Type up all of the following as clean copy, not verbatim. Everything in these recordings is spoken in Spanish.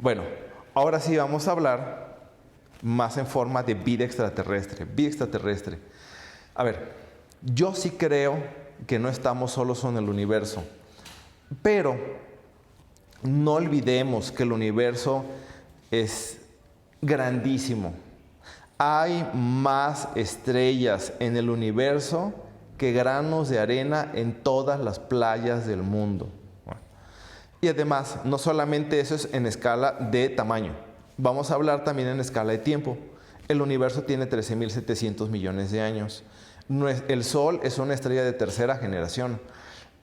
Bueno, ahora sí vamos a hablar más en forma de vida extraterrestre. Vida extraterrestre. A ver, yo sí creo que no estamos solos en el universo, pero no olvidemos que el universo es grandísimo. Hay más estrellas en el universo que granos de arena en todas las playas del mundo. Bueno, y además, no solamente eso es en escala de tamaño. Vamos a hablar también en escala de tiempo. El universo tiene 13.700 millones de años. El Sol es una estrella de tercera generación.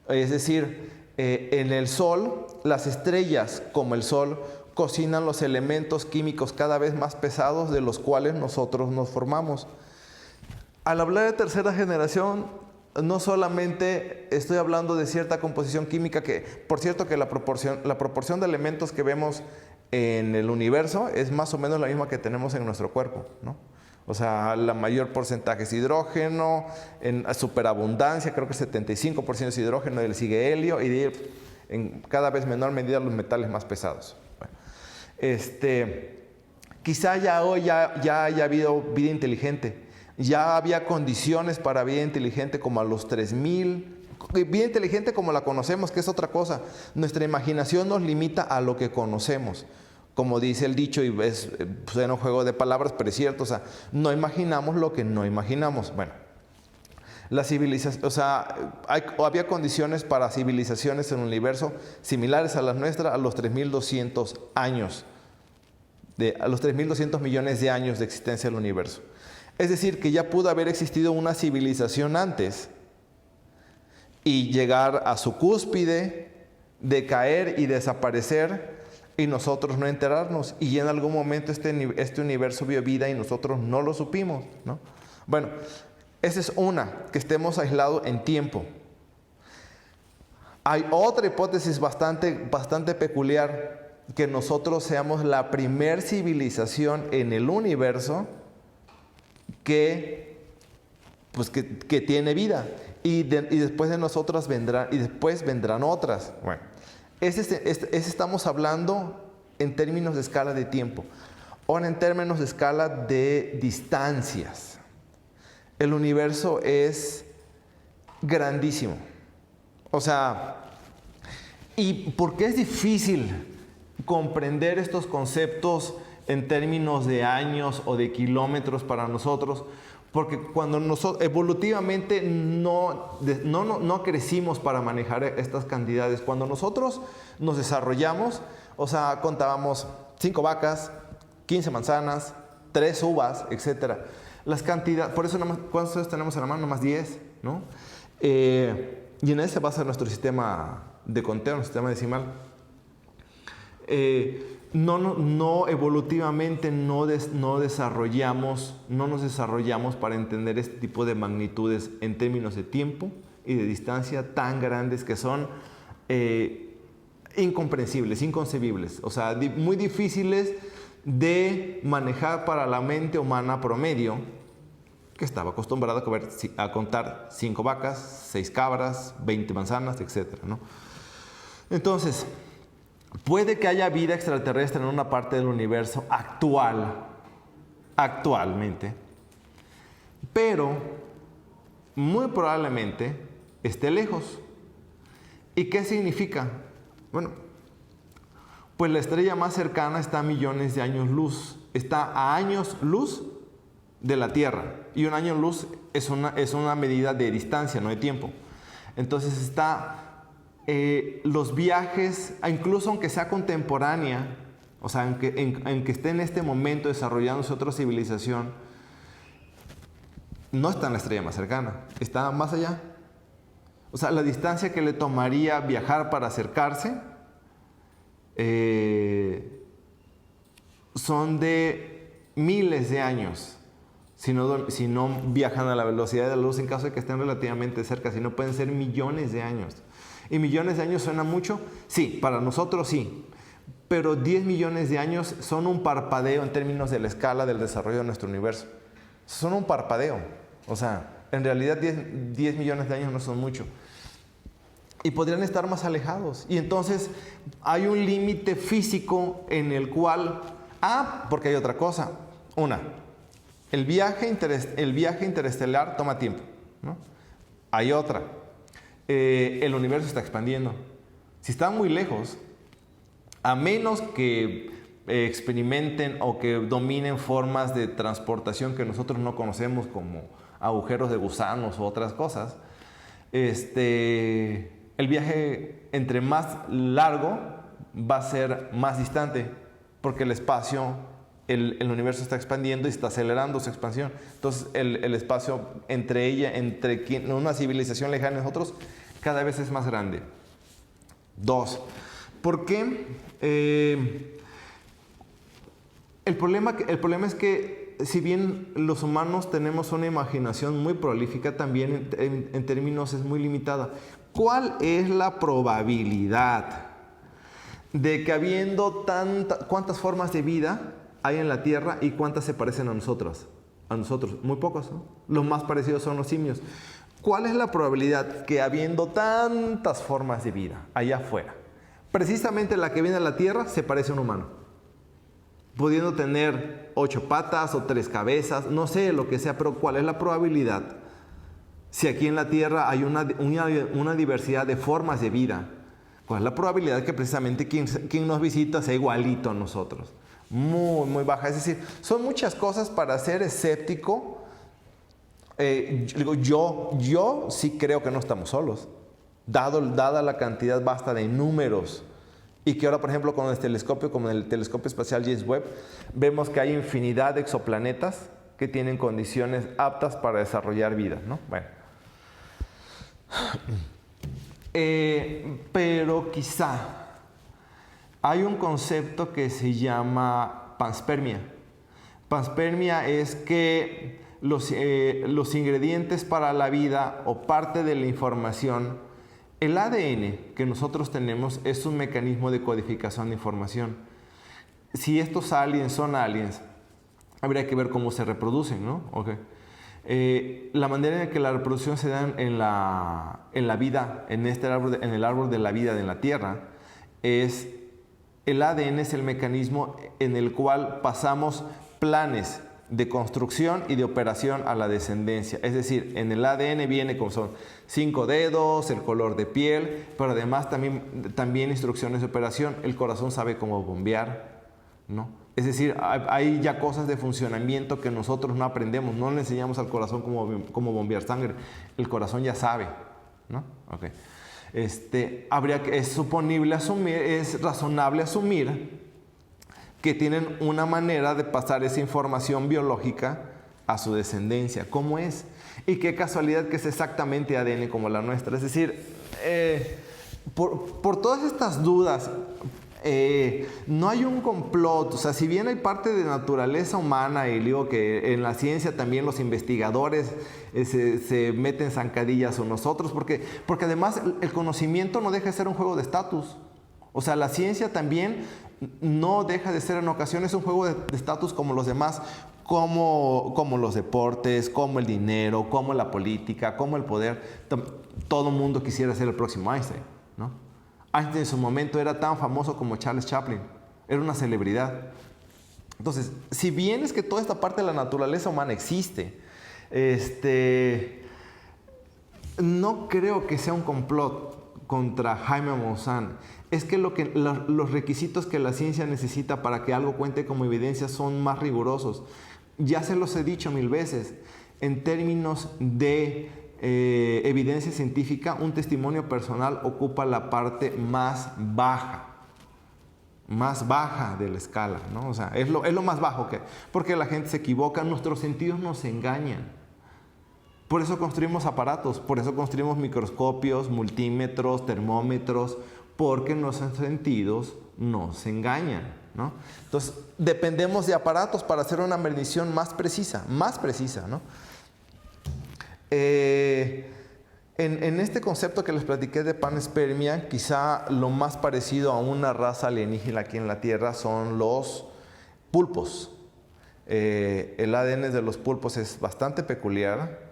Es decir, en el Sol, las estrellas como el Sol cocinan los elementos químicos cada vez más pesados de los cuales nosotros nos formamos. Al hablar de tercera generación, no solamente estoy hablando de cierta composición química que, por cierto, que la proporción de elementos que vemos en el universo es más o menos la misma que tenemos en nuestro cuerpo, ¿no? O sea, la mayor porcentaje es hidrógeno, en superabundancia, creo que el 75% es hidrógeno, y le sigue helio, y en cada vez menor medida los metales más pesados. Bueno, quizá ya hoy ya haya habido vida inteligente. Ya había condiciones para vida inteligente como a los 3000. Vida inteligente como la conocemos, que es otra cosa. Nuestra imaginación nos limita a lo que conocemos. Como dice el dicho, y es un juego de palabras, pero es cierto, o sea, no imaginamos lo que no imaginamos. Bueno, la civilización, o sea, había condiciones para civilizaciones en el universo similares a las nuestras a los 3200 años, a los 3200 millones de años de existencia del universo. Es decir, que ya pudo haber existido una civilización antes y llegar a su cúspide, decaer y desaparecer, y nosotros no enterarnos, y en algún momento este universo vio vida y nosotros no lo supimos, ¿no? Bueno, esa es una, que estemos aislados en tiempo. Hay otra hipótesis bastante peculiar, que nosotros seamos la primer civilización en el universo que tiene vida, y después de nosotras vendrán otras. Bueno, estamos hablando en términos de escala de tiempo. Ahora, en términos de escala de distancias, el universo es grandísimo. O sea, ¿y por qué es difícil comprender estos conceptos en términos de años o de kilómetros para nosotros? Porque cuando nosotros evolutivamente no crecimos para manejar estas cantidades. Cuando nosotros nos desarrollamos, o sea, contábamos 5 vacas, 15 manzanas, 3 uvas, etc. Las cantidades, por eso, ¿cuántos tenemos en la mano? Nomás 10, ¿no? Y en ese se basa nuestro sistema de conteo, nuestro sistema decimal. Evolutivamente no nos desarrollamos para entender este tipo de magnitudes en términos de tiempo y de distancia tan grandes que son incomprensibles, inconcebibles, o sea, muy difíciles de manejar para la mente humana promedio, que estaba acostumbrada a contar 5 vacas, 6 cabras, 20 manzanas, etc., ¿no? Entonces, puede que haya vida extraterrestre en una parte del universo actualmente, pero muy probablemente esté lejos. ¿Y qué significa? Bueno, pues la estrella más cercana está a millones de años luz, está a años luz de la Tierra, y un año luz es una medida de distancia, no de tiempo. Entonces está los viajes, incluso aunque sea contemporánea, o sea, en que esté en este momento desarrollándose otra civilización, no está en la estrella más cercana, está más allá. O sea, la distancia que le tomaría viajar para acercarse son de miles de años, si no viajan a la velocidad de la luz, en caso de que estén relativamente cerca, si no pueden ser millones de años. ¿Y millones de años suena mucho? Sí, para nosotros sí. Pero 10 millones de años son un parpadeo en términos de la escala del desarrollo de nuestro universo. Son un parpadeo. O sea, en realidad 10 millones de años no son mucho. y podrían estar más alejados. Y entonces hay un límite físico en el cual... porque hay otra cosa. El viaje interestelar toma tiempo, ¿no? Hay otra. El universo está expandiendo. Si están muy lejos, a menos que experimenten o que dominen formas de transportación que nosotros no conocemos, como agujeros de gusanos u otras cosas, el viaje entre más largo va a ser más distante, porque el espacio, el universo está expandiendo y está acelerando su expansión. Entonces el espacio entre una civilización lejana y nosotros cada vez es más grande. 2. ¿Por qué? El problema es que si bien los humanos tenemos una imaginación muy prolífica, también en términos es muy limitada. ¿Cuál es la probabilidad de que habiendo cuántas formas de vida hay en la Tierra y cuántas se parecen a nosotros? A nosotros, muy pocos, ¿no? Los más parecidos son los simios. ¿Cuál es la probabilidad que habiendo tantas formas de vida allá afuera, precisamente la que viene a la Tierra se parece a un humano? Pudiendo tener 8 patas o 3 cabezas, no sé lo que sea, pero ¿cuál es la probabilidad? Si aquí en la Tierra hay una diversidad de formas de vida, ¿cuál es la probabilidad que precisamente quien nos visita sea igualito a nosotros? Muy, muy baja. Es decir, son muchas cosas para ser escéptico. Yo sí creo que no estamos solos, dada la cantidad vasta de números. Y que ahora, por ejemplo, con el telescopio, como el telescopio espacial James Webb, vemos que hay infinidad de exoplanetas que tienen condiciones aptas para desarrollar vida, ¿no? Bueno. Pero quizá hay un concepto que se llama panspermia. Panspermia es que los ingredientes para la vida o parte de la información, el ADN que nosotros tenemos es un mecanismo de codificación de información. Si estos aliens son aliens, habría que ver cómo se reproducen, ¿no? Okay. La manera en que la reproducción se da en la vida, en el árbol de la vida en la Tierra, es el ADN es el mecanismo en el cual pasamos planes de construcción y de operación a la descendencia. Es decir, en el ADN viene como son 5 dedos, el color de piel, pero además también instrucciones de operación. El corazón sabe cómo bombear, ¿no? Es decir, hay ya cosas de funcionamiento que nosotros no aprendemos. No le enseñamos al corazón cómo bombear sangre. El corazón ya sabe, ¿no? Okay. Es razonable asumir que tienen una manera de pasar esa información biológica a su descendencia. ¿Cómo es? Y qué casualidad que es exactamente ADN como la nuestra. Es decir, por todas estas dudas, no hay un complot. O sea, si bien hay parte de naturaleza humana, y digo que en la ciencia también los investigadores se meten zancadillas con nosotros, porque además el conocimiento no deja de ser un juego de estatus. O sea, la ciencia también no deja de ser en ocasiones un juego de estatus como los demás, como los deportes, como el dinero, como la política, como el poder. Todo el mundo quisiera ser el próximo Einstein, ¿no? Einstein en su momento era tan famoso como Charles Chaplin, era una celebridad. Entonces, si bien es que toda esta parte de la naturaleza humana existe, no creo que sea un complot contra Jaime Maussan. Es que los requisitos que la ciencia necesita para que algo cuente como evidencia son más rigurosos. Ya se los he dicho 1000 veces. En términos de evidencia científica, un testimonio personal ocupa la parte más baja de la escala, ¿no? O sea, es lo más bajo porque la gente se equivoca, nuestros sentidos nos engañan. Por eso construimos aparatos, por eso construimos microscopios, multímetros, termómetros, porque nuestros sentidos nos engañan, ¿no? Entonces, dependemos de aparatos para hacer una medición más precisa, ¿no? En este concepto que les platiqué de panspermia, quizá lo más parecido a una raza alienígena aquí en la Tierra son los pulpos. El ADN de los pulpos es bastante peculiar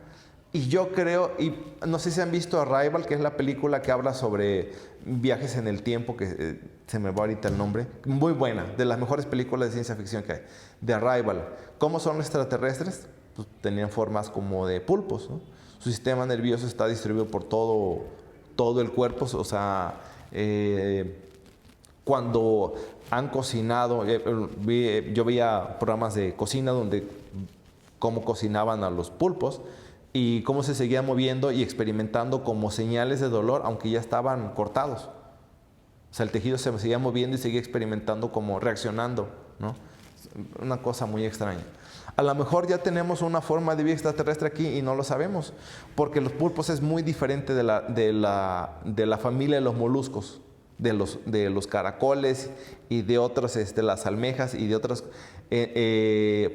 Y yo creo, y no sé si han visto Arrival, que es la película que habla sobre viajes en el tiempo, que se me va ahorita el nombre, muy buena, de las mejores películas de ciencia ficción que hay, de Arrival. ¿Cómo son los extraterrestres? Pues tenían formas como de pulpos, ¿no? Su sistema nervioso está distribuido por todo el cuerpo, o sea, cuando han cocinado, yo veía programas de cocina donde cómo cocinaban a los pulpos y cómo se seguían moviendo y experimentando como señales de dolor, aunque ya estaban cortados. O sea, el tejido se seguía moviendo y seguía experimentando como reaccionando, ¿no? Una cosa muy extraña. A lo mejor ya tenemos una forma de vida extraterrestre aquí y no lo sabemos, porque los pulpos es muy diferente de la familia de los moluscos, de los caracoles y de otras, las almejas y de otras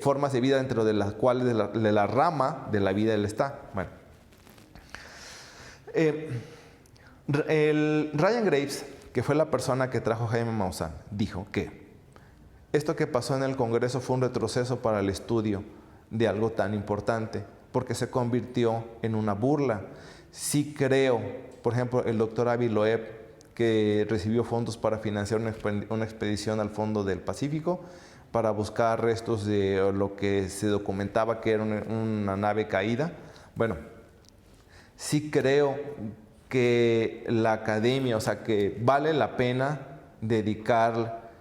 formas de vida dentro de las cuales de la rama de la vida él está. Bueno, Ryan Graves, que fue la persona que trajo Jaime Maussan, dijo que esto que pasó en el Congreso fue un retroceso para el estudio de algo tan importante, porque se convirtió en una burla. Sí creo, por ejemplo, el doctor Avi Loeb, que recibió fondos para financiar una expedición al fondo del Pacífico para buscar restos de lo que se documentaba que era una nave caída. Bueno, sí creo que la academia, o sea, que vale la pena dedicar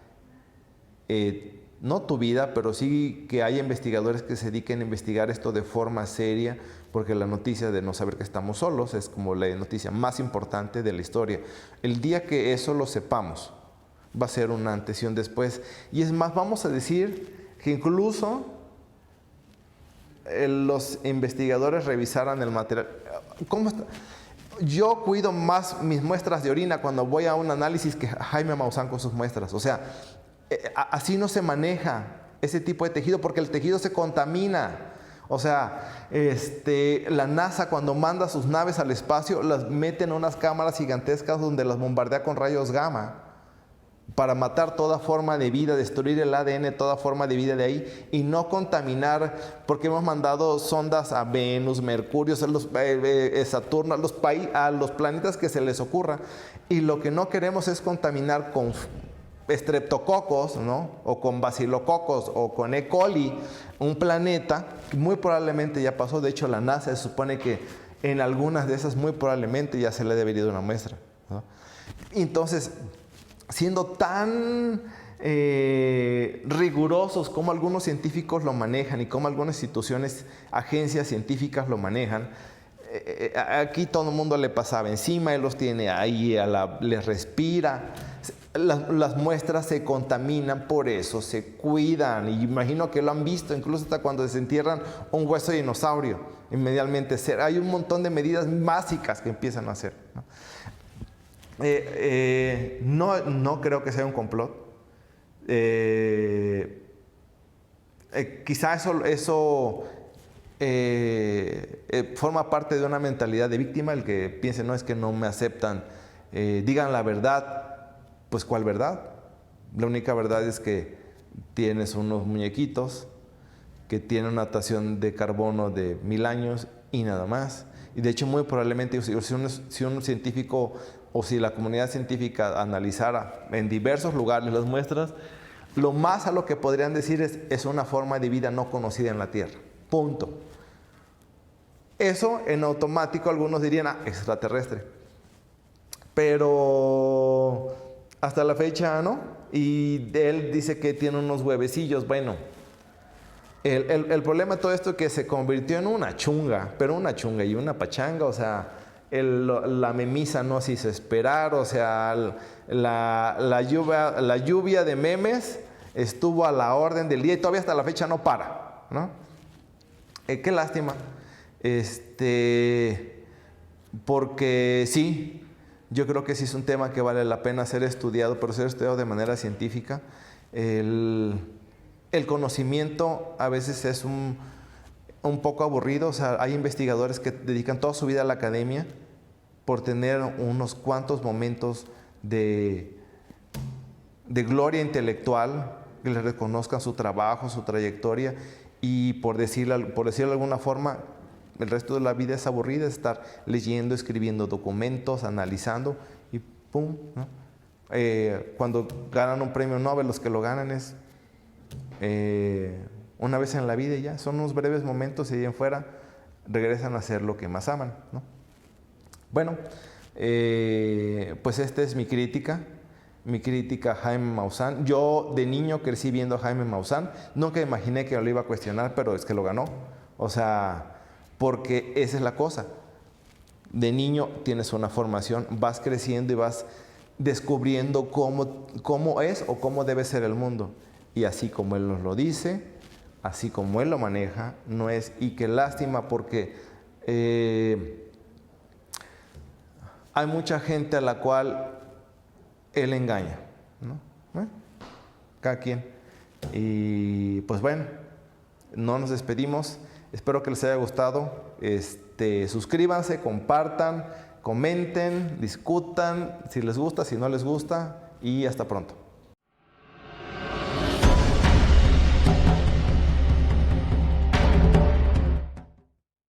no tu vida, pero sí que haya investigadores que se dediquen a investigar esto de forma seria, porque la noticia de no saber que estamos solos es como la noticia más importante de la historia. El día que eso lo sepamos, va a ser un antes y un después. Y es más, vamos a decir que incluso los investigadores revisaran el material. ¿Cómo está? Yo cuido más mis muestras de orina cuando voy a un análisis que Jaime Maussan con sus muestras. O sea, así no se maneja ese tipo de tejido porque el tejido se contamina. O sea, la NASA cuando manda sus naves al espacio las mete en unas cámaras gigantescas donde las bombardea con rayos gamma para matar toda forma de vida, destruir el ADN, toda forma de vida de ahí y no contaminar, porque hemos mandado sondas a Venus, Mercurio, Saturno, a los planetas que se les ocurra, y lo que no queremos es contaminar con estreptococos, ¿no? O con bacilococos o con E. coli un planeta que muy probablemente ya pasó. De hecho, la NASA se supone que en algunas de esas muy probablemente ya se le debería dar una muestra, ¿no? Entonces, siendo tan rigurosos como algunos científicos lo manejan y como algunas instituciones, agencias científicas lo manejan, aquí todo el mundo le pasaba encima, él los tiene ahí, les respira. Las muestras se contaminan, por eso se cuidan. Y imagino que lo han visto, incluso hasta cuando se entierran un hueso de dinosaurio, inmediatamente hay un montón de medidas básicas que empiezan a hacer, ¿no? No creo que sea un complot. Quizá eso forma parte de una mentalidad de víctima, el que piense, no es que no me aceptan, digan la verdad. Pues ¿cuál verdad? La única verdad es que tienes unos muñequitos que tienen una datación de carbono de 1000 años y nada más. Y de hecho muy probablemente si un científico o si la comunidad científica analizara en diversos lugares las muestras, lo más a lo que podrían decir es una forma de vida no conocida en la Tierra. Punto. Eso en automático algunos dirían, extraterrestre. Pero hasta la fecha no. Y él dice que tiene unos huevecillos. Bueno, el problema de todo esto es que se convirtió en una chunga, pero una chunga y una pachanga. O sea, la memisa no se hizo esperar. O sea, la lluvia de memes estuvo a la orden del día y todavía hasta la fecha no para, ¿no? Qué lástima. Porque sí, yo creo que sí es un tema que vale la pena ser estudiado, pero ser estudiado de manera científica. El conocimiento a veces es un poco aburrido. O sea, hay investigadores que dedican toda su vida a la academia por tener unos cuantos momentos de gloria intelectual, que les reconozcan su trabajo, su trayectoria, y por decirlo de alguna forma, el resto de la vida es aburrida, es estar leyendo, escribiendo documentos, analizando y ¡pum! ¿no? Cuando ganan un premio Nobel, los que lo ganan es una vez en la vida y ya, son unos breves momentos y ahí en fuera regresan a hacer lo que más aman, ¿no? Bueno, pues esta es mi crítica a Jaime Maussan. Yo de niño crecí viendo a Jaime Maussan, nunca imaginé que lo iba a cuestionar, pero es que lo ganó. O sea, porque esa es la cosa. De niño tienes una formación, vas creciendo y vas descubriendo cómo es o cómo debe ser el mundo. Y así como él nos lo dice, así como él lo maneja, no es. Y qué lástima porque hay mucha gente a la cual él engaña, ¿no? Cada quien. Y pues bueno, no nos despedimos. Espero que les haya gustado. Suscríbanse, compartan, comenten, discutan, si les gusta, si no les gusta. Y hasta pronto.